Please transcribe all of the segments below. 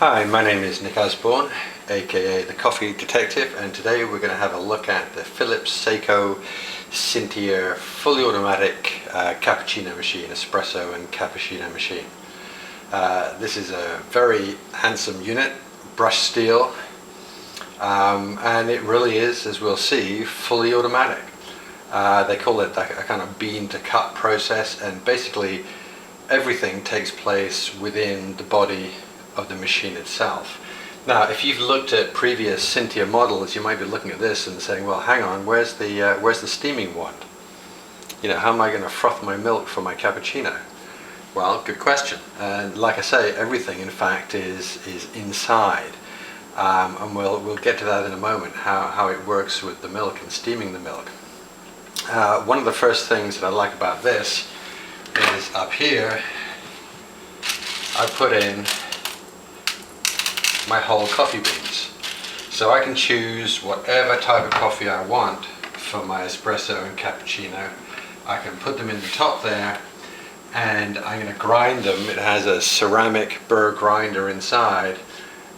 Hi, my name is Nick Osborne, aka the Coffee Detective, and today we're going to have a look at the Philips Saeco Syntia fully automatic cappuccino machine, espresso and cappuccino machine. This is a very handsome unit, brushed steel, and it really is, as we'll see, fully automatic. They call it a kind of bean to cup process, and basically everything takes place within the body of the machine itself. Now, if you've looked at previous Syntia models, you might be looking at this and saying, well, hang on, where's the steaming wand? You know, how am I going to froth my milk for my cappuccino? Well, good question. And like I say, everything in fact is inside, and we'll get to that in a moment, how it works with the milk and steaming the milk. One of the first things that I like about this is up here I put in my whole coffee beans, so I can choose whatever type of coffee I want for my espresso and cappuccino. I can put them in the top there, and I'm going to grind them. It has a ceramic burr grinder inside,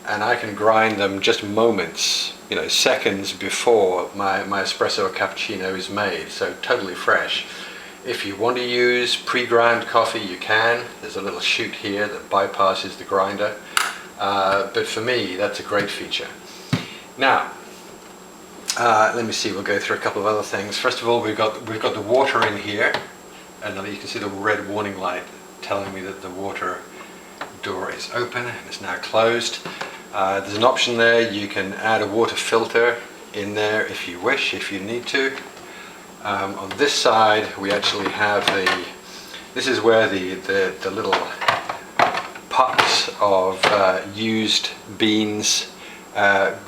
and I can grind them just moments, you know, seconds before my espresso or cappuccino is made, so totally fresh. If you want to use pre-ground coffee, you can. There's a little chute here that bypasses the grinder. But for me, that's a great feature. Now, let me see. We'll go through a couple of other things. First of all, we've got the water in here, and you can see the red warning light telling me that the water door is open and it's now closed. There's an option there. You can add a water filter in there if you wish, if you need to. On this side, we actually have this is where the little pots of used beans,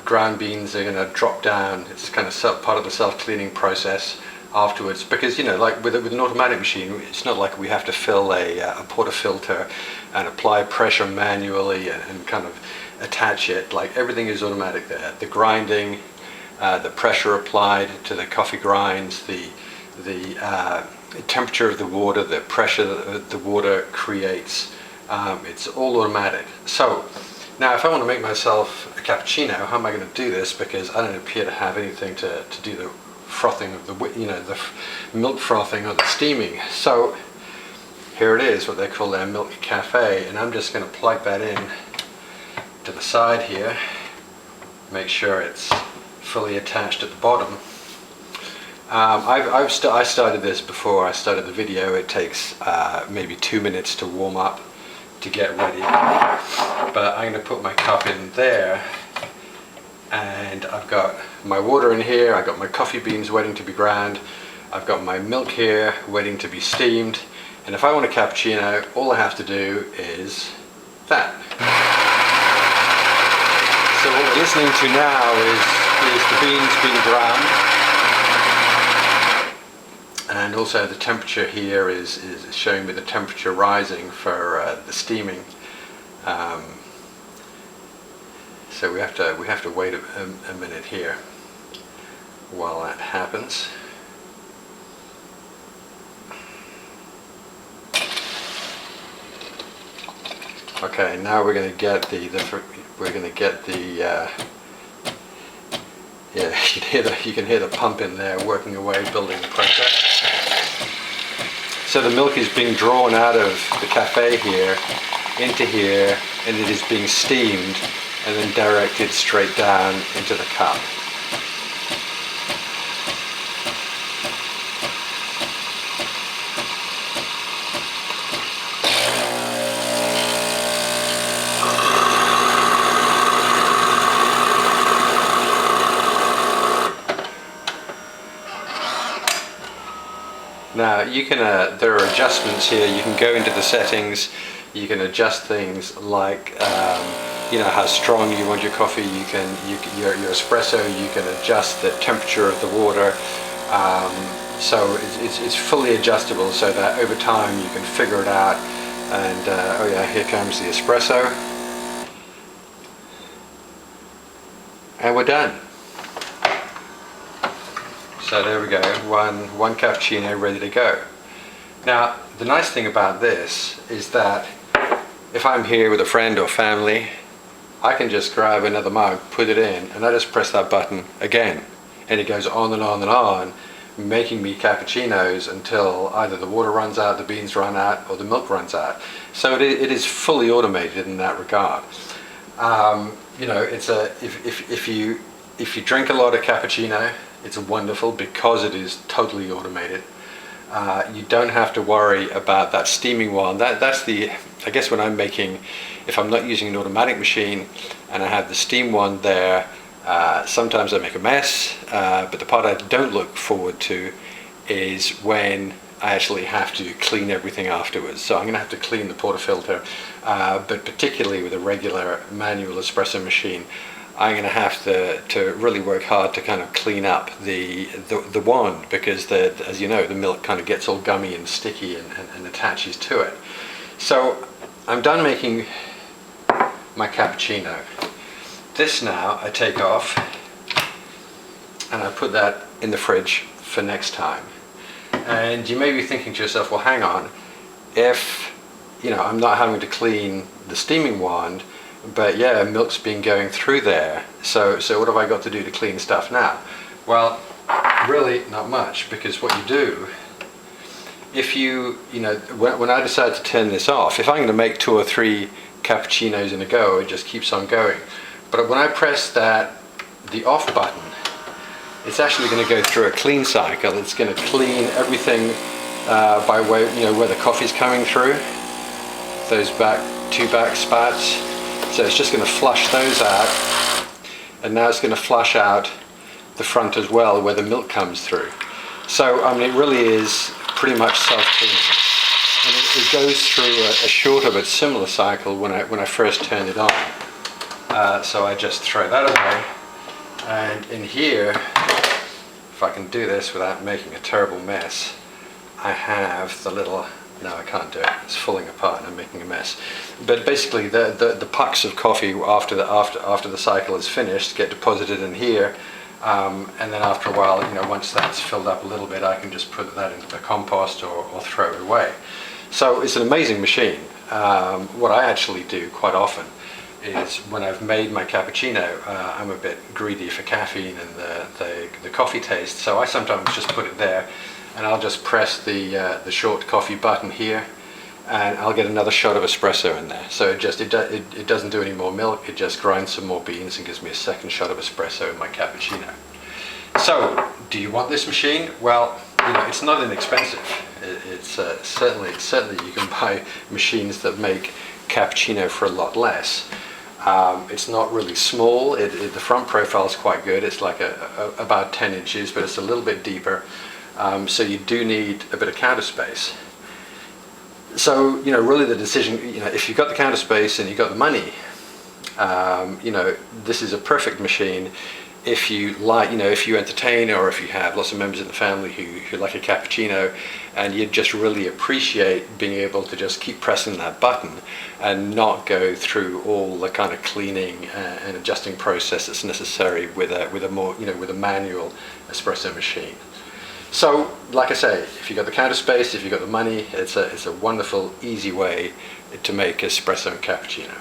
ground beans, are going to drop down. It's kind of part of the self-cleaning process afterwards, because, you know, like with an automatic machine, it's not like we have to fill a portafilter and apply pressure manually and kind of attach it. Like, everything is automatic there. The grinding, the pressure applied to the coffee grinds, the temperature of the water, the pressure that the water creates. It's all automatic. So now, if I want to make myself a cappuccino, how am I going to do this? Because I don't appear to have anything to do the frothing of the milk frothing or the steaming. So here it is, what they call their Milky Cafe, and I'm just going to plug that in to the side here. Make sure it's fully attached at the bottom. I started this before I started the video. It takes maybe 2 minutes to warm up, to get ready, but I'm going to put my cup in there, and I've got my water in here, I've got my coffee beans waiting to be ground, I've got my milk here waiting to be steamed, and if I want a cappuccino, all I have to do is that. So what we're listening to now is the beans being ground, and also the temperature here is showing me the temperature rising for the steaming. So we have to wait a minute here while that happens. Okay, now we're going to get yeah, you can hear the pump in there working away, building the pressure. So the milk is being drawn out of the cafe here into here, and it is being steamed and then directed straight down into the cup. Now you can, there are adjustments here. You can go into the settings, you can adjust things like, you know, how strong you want your coffee. Your espresso, you can adjust the temperature of the water. So it's fully adjustable, so that over time you can figure it out. And oh yeah, here comes the espresso. And we're done. So there we go, one cappuccino ready to go. Now, the nice thing about this is that if I'm here with a friend or family, I can just grab another mug, put it in, and I just press that button again, and it goes on and on and on, making me cappuccinos until either the water runs out, the beans run out, or the milk runs out. So it is fully automated in that regard. You know, it's if you drink a lot of cappuccino, it's wonderful because it is totally automated. You don't have to worry about that steaming one. That's the, I guess when I'm making, if I'm not using an automatic machine and I have the steam one there, sometimes I make a mess, but the part I don't look forward to is when I actually have to clean everything afterwards. So I'm going to have to clean the portafilter, but particularly with a regular manual espresso machine, I'm going to have to really work hard to kind of clean up the wand, because as you know, the milk kind of gets all gummy and sticky and attaches to it. So I'm done making my cappuccino. This now I take off and I put that in the fridge for next time. And you may be thinking to yourself, well, hang on, if I'm not having to clean the steaming wand, but yeah, milk's been going through there, so what have I got to do to clean stuff now? Well, really not much, because what you do, if when I decide to turn this off, if I'm going to make 2 or 3 cappuccinos in a go, it just keeps on going. But when I press the off button, it's actually going to go through a clean cycle. It's going to clean everything by way, where the coffee's coming through, those two back spats. So it's just going to flush those out, and now it's going to flush out the front as well, where the milk comes through. So I mean, it really is pretty much self-cleaning, and it goes through a shorter but similar cycle when I first turned it on. So I just throw that away, and in here, if I can do this without making a terrible mess, I have the little, no, I can't do it, it's falling apart and I'm making a mess. But basically the pucks of coffee after the cycle is finished get deposited in here, and then after a while, once that's filled up a little bit, I can just put that into the compost or throw it away. So it's an amazing machine. What I actually do quite often is, when I've made my cappuccino, I'm a bit greedy for caffeine and the coffee taste, so I sometimes just put it there, and I'll just press the short coffee button here, and I'll get another shot of espresso in there. So it doesn't do any more milk, it just grinds some more beans and gives me a second shot of espresso in my cappuccino. So, do you want this machine? Well, it's not inexpensive. It's certainly you can buy machines that make cappuccino for a lot less. It's not really small. The front profile is quite good. It's like about 10 inches, but it's a little bit deeper. So you do need a bit of counter space. So, really the decision, if you've got the counter space and you've got the money, this is a perfect machine. If you like, if you entertain, or if you have lots of members in the family who like a cappuccino, and you just really appreciate being able to just keep pressing that button and not go through all the kind of cleaning and adjusting process that's necessary with a more, with a manual espresso machine. So, like I say, if you've got the counter space, if you've got the money, it's a wonderful, easy way to make espresso and cappuccino.